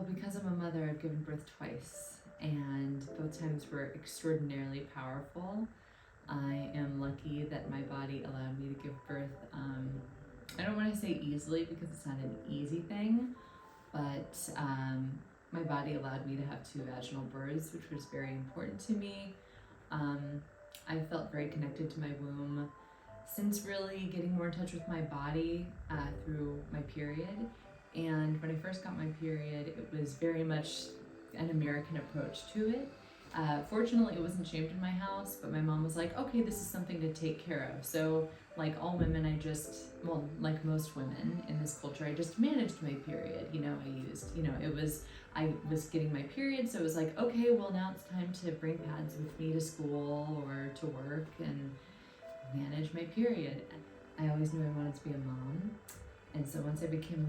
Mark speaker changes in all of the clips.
Speaker 1: Well, because I'm a mother, I've given birth twice, and both times were extraordinarily powerful. I am lucky that my body allowed me to give birth. I don't want to say easily because it's not an easy thing, but my body allowed me to have 2 vaginal births, which was very important to me. I felt very connected to my womb since really getting more in touch with my body through my period. And when I first got my period, it was very much an American approach to it. Fortunately, it wasn't shamed in my house, but my mom was like, okay, this is something to take care of. So, like all women, like most women in this culture, I just managed my period. I was getting my period, so it was like, okay, well, now it's time to bring pads with me to school or to work and manage my period. I always knew I wanted to be a mom. And so once I became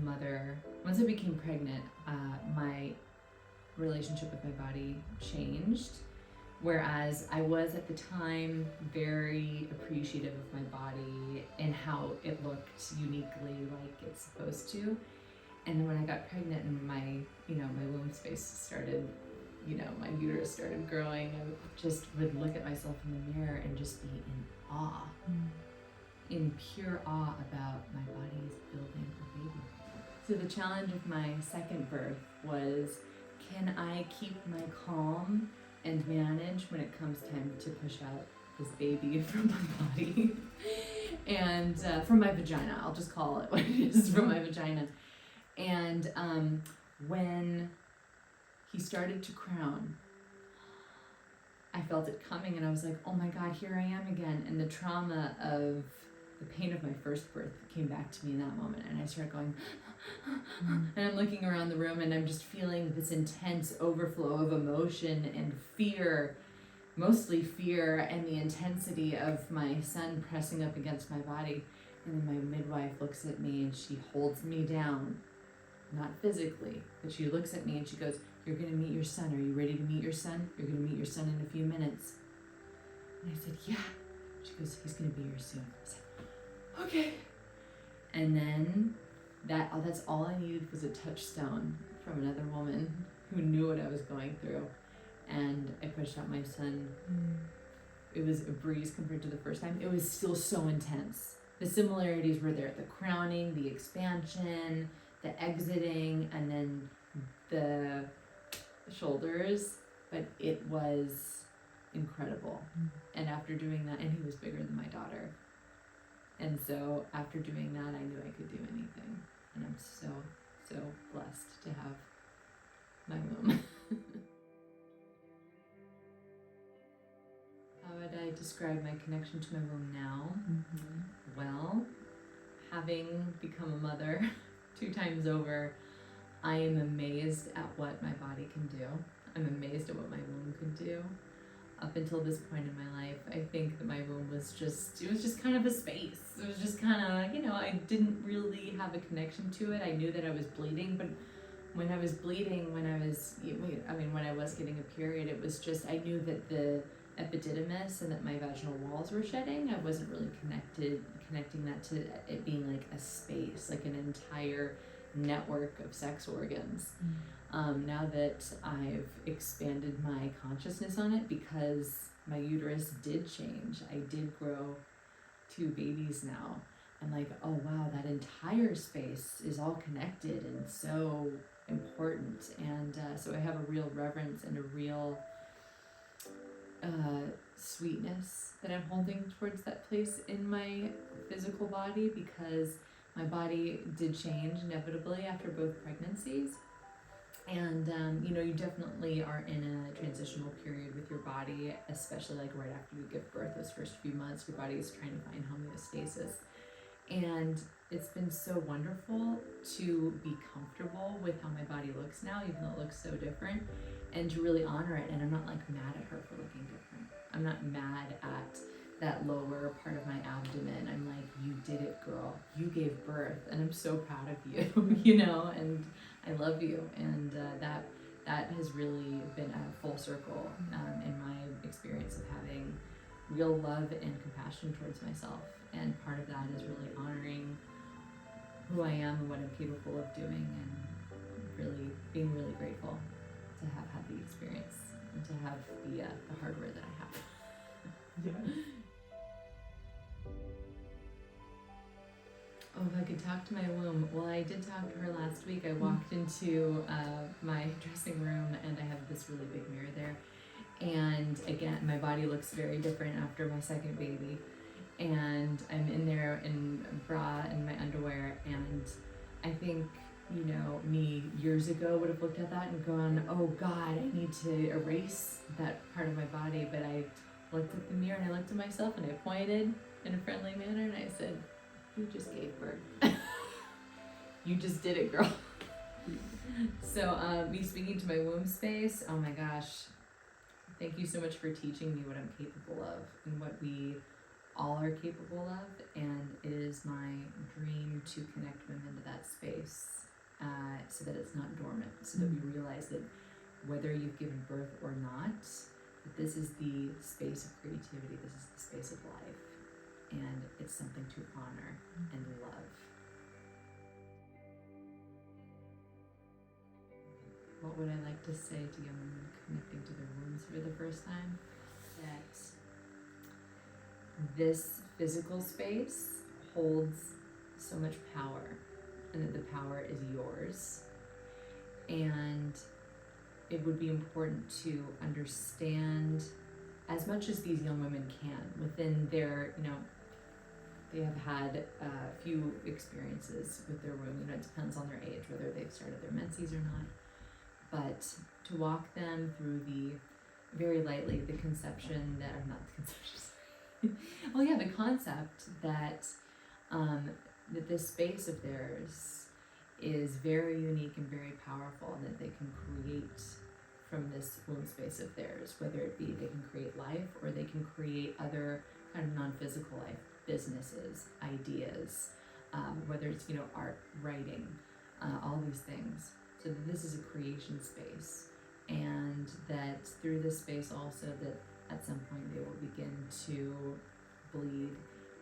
Speaker 1: pregnant, my relationship with my body changed. Whereas I was at the time very appreciative of my body and how it looked uniquely like it's supposed to. And then when I got pregnant and my womb space started, my uterus started growing, I just would look at myself in the mirror and just be in awe. In pure awe about my body's building a baby. So the challenge of my second birth was, can I keep my calm and manage when it comes time to push out this baby from my body and from my vagina? I'll just call it what it is, from my vagina. And when he started to crown, I felt it coming and I was like, oh my God, here I am again. And the trauma of the pain of my first birth came back to me in that moment, and I started going and I'm looking around the room and I'm just feeling this intense overflow of emotion and fear, mostly fear, and the intensity of my son pressing up against my body. And then my midwife looks at me and she holds me down, not physically, but she looks at me and she goes, you're gonna meet your son. Are you ready to meet your son? You're gonna meet your son in a few minutes. And I said, yeah. She goes, he's gonna be here soon. I said, okay. And then that's all I needed was a touchstone from another woman who knew what I was going through. And I pushed out my son. It was a breeze compared to the first time. It was still so intense. The similarities were there. The crowning, the expansion, the exiting, and then the shoulders. But it was incredible. And after doing that, and he was bigger than my daughter. And so after doing that, I knew I could do anything. And I'm so, so blessed to have my womb. How would I describe my connection to my womb now? Well, having become a mother 2 times over, I am amazed at what my body can do. I'm amazed at what my womb can do. Up until this point in my life, I think that my womb was just kind of a space. It was just kind of, I didn't really have a connection to it. I knew that I was bleeding, but when I was bleeding, when I was getting a period, it was just, I knew that the epididymis and that my vaginal walls were shedding. I wasn't really connecting that to it being like a space, like an entire network of sex organs. Now that I've expanded my consciousness on it, because my uterus did change, I did grow 2 babies now. I'm like, oh wow, that entire space is all connected and so important. And so I have a real reverence and a real sweetness that I'm holding towards that place in my physical body, because my body did change inevitably after both pregnancies. And, you definitely are in a transitional period with your body, especially like right after you give birth. Those first few months, your body is trying to find homeostasis. And it's been so wonderful to be comfortable with how my body looks now, even though it looks so different, and to really honor it. And I'm not like mad at her for looking different. I'm not mad at that lower part of my abdomen. I'm like, you did it, girl. You gave birth, and I'm so proud of you, and I love you. And that has really been a full circle in my experience of having real love and compassion towards myself. And part of that is really honoring who I am and what I'm capable of doing, and being really grateful to have had the experience and to have the hardware that I have.
Speaker 2: Yes.
Speaker 1: Oh, if I could talk to my womb. Well, I did talk to her last week. I walked into my dressing room and I have this really big mirror there. And again, my body looks very different after my second baby. And I'm in there in a bra and my underwear. And I think, me years ago would have looked at that and gone, oh God, I need to erase that part of my body. But I looked at the mirror and I looked at myself and I pointed in a friendly manner and I said, you just gave birth. You just did it, girl. So me speaking to my womb space, oh my gosh, thank you so much for teaching me what I'm capable of and what we all are capable of. And it is my dream to connect women to that space so that it's not dormant, so that we realize that whether you've given birth or not, that this is the space of creativity, this is the space of life. And it's something to honor and love. What would I like to say to young women connecting to their wombs for the first time? That this physical space holds so much power, and that the power is yours. And it would be important to understand as much as these young women can within their, they have had a few experiences with their womb. It depends on their age, whether they've started their menses or not. But to walk them through very lightly, the conception that, or not the conception, well, yeah, the concept that that this space of theirs is very unique and very powerful, and that they can create from this womb space of theirs, whether it be they can create life or they can create other kind of non-physical life, businesses, ideas, whether it's, art, writing, all these things. So that this is a creation space, and that through this space also that at some point they will begin to bleed,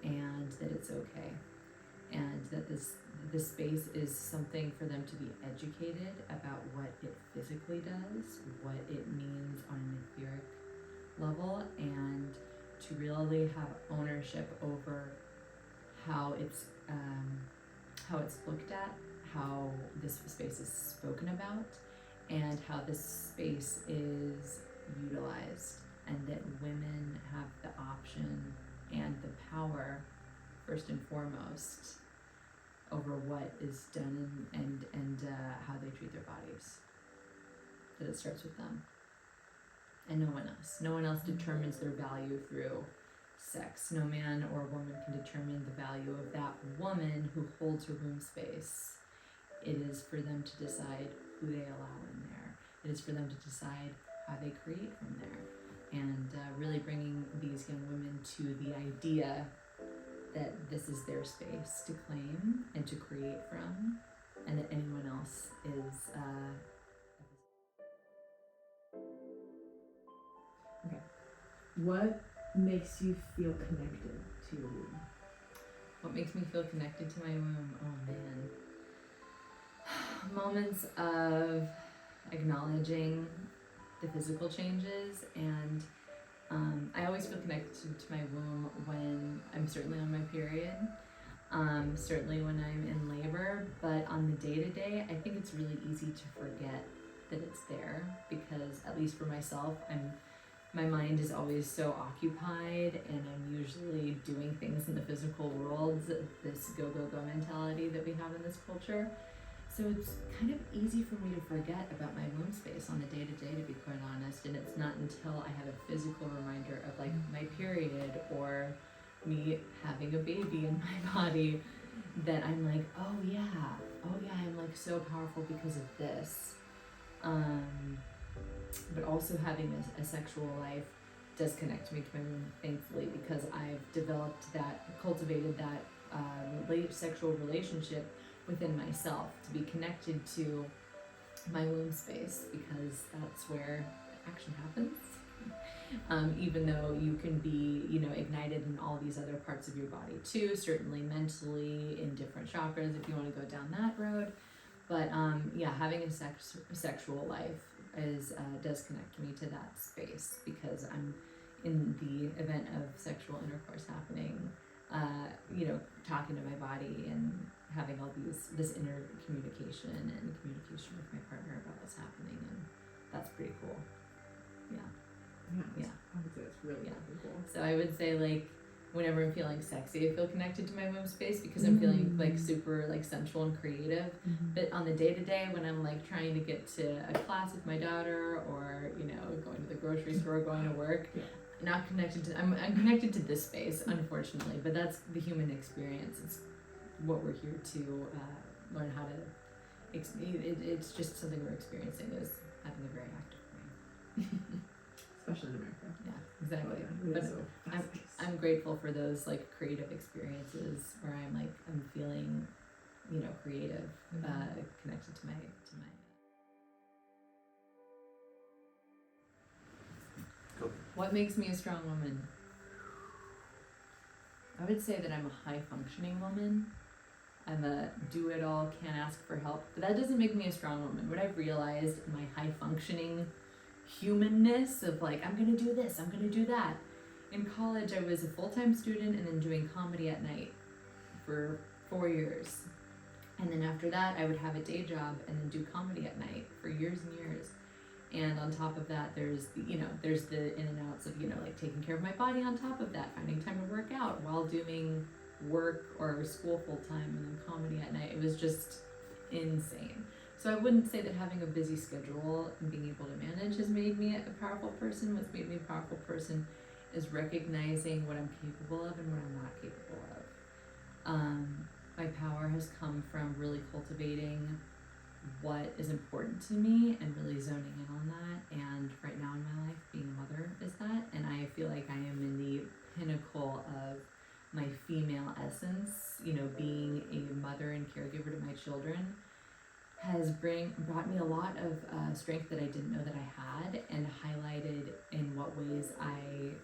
Speaker 1: and that it's okay, and that this space is something for them to be educated about what it physically does, what it means on an etheric level, and to really have ownership over how it's looked at, how this space is spoken about, and how this space is utilized, and that women have the option and the power, first and foremost, over what is done and how they treat their bodies. That it starts with them and no one else. No one else determines their value through sex. No man or woman can determine the value of that woman who holds her womb space. It is for them to decide who they allow in there. It is for them to decide how they create from there. And really bringing these young women to the idea that this is their space to claim and to create from, and that anyone else is
Speaker 2: Okay. What makes you feel connected to your womb?
Speaker 1: What makes me feel connected to my womb? Oh man. Moments of acknowledging the physical changes, and I always feel connected to my womb when I'm certainly on my period, certainly when I'm in labor, but on the day-to-day, I think it's really easy to forget that it's there, because at least for myself, my mind is always so occupied, and I'm usually doing things in the physical world, this go-go-go mentality that we have in this culture. So it's kind of easy for me to forget about my womb space on the day-to-day, to be quite honest, and it's not until I have a physical reminder of like my period or me having a baby in my body that I'm like, oh yeah, I'm like so powerful because of this. But also having a sexual life does connect me to my womb, thankfully, because I've cultivated that sexual relationship within myself, to be connected to my womb space, because that's where action happens. Even though you can be, ignited in all these other parts of your body too, certainly mentally in different chakras if you want to go down that road. But yeah, having a sexual life is does connect me to that space because I'm in the event of sexual intercourse happening, talking to my body and having all this inner communication and communication with my partner about what's happening, and that's pretty cool. Yeah.
Speaker 2: Yeah. I would say it's really fucking cool.
Speaker 1: So I would say like whenever I'm feeling sexy, I feel connected to my womb space because I'm feeling like super like sensual and creative. But on the day to day, when I'm like trying to get to a class with my daughter, or going to the grocery store, going to work, not connected to. I'm connected to this space, unfortunately. But that's the human experience. It's what we're here to learn how to. It's just something we're experiencing is having a very active brain.
Speaker 2: Especially in America.
Speaker 1: Yeah, exactly.
Speaker 2: Oh,
Speaker 1: But
Speaker 2: so
Speaker 1: I'm grateful for those like creative experiences where I'm feeling, creative, connected to my.
Speaker 3: Cool.
Speaker 1: What makes me a strong woman? I would say that I'm a high functioning woman. I'm a do-it-all, can't ask for help. But that doesn't make me a strong woman. What I've realized in my high functioning humanness of like, I'm gonna do this, I'm gonna do that. In college, I was a full-time student and then doing comedy at night for 4 years. And then after that, I would have a day job and then do comedy at night for years and years. And on top of that, there's the in and outs of, like taking care of my body on top of that, finding time to work out while doing work or school full-time and then comedy at night. It was just insane. So I wouldn't say that having a busy schedule and being able to manage has made me a powerful person. What's made me a powerful person is recognizing what I'm capable of and what I'm not capable of. My power has come from really cultivating what is important to me and really zoning in on that. And right now in my life, being a mother is that. And I feel like I am in the pinnacle of my female essence, being a mother and caregiver to my children has brought me a lot of strength that I didn't know that I had, and highlighted in what ways I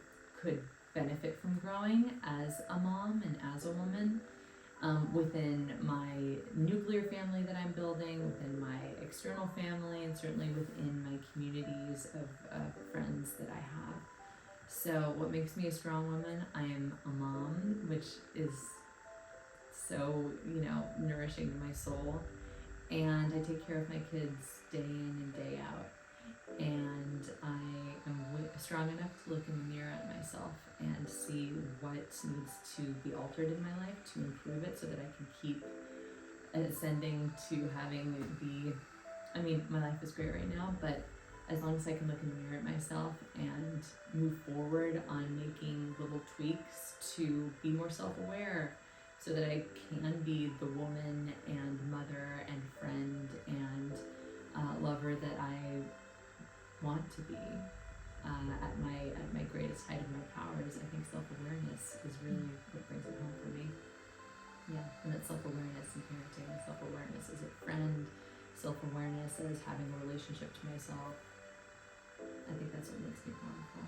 Speaker 1: could benefit from growing as a mom and as a woman, within my nuclear family that I'm building, within my external family, and certainly within my communities of friends that I have. So what makes me a strong woman? I am a mom, which is so, nourishing to my soul. And I take care of my kids day in and day out. And I am strong enough to look in the mirror at myself and see what needs to be altered in my life to improve it so that I can keep ascending to having my life is great right now, but as long as I can look in the mirror at myself and move forward on making little tweaks to be more self-aware so that I can be the woman and mother and friend and lover that I want to be at my greatest height of my powers. I think self-awareness is really what brings it home for me. Yeah, and that self-awareness in parenting, self-awareness as a friend, self-awareness as having a relationship to myself. I think that's what makes me powerful.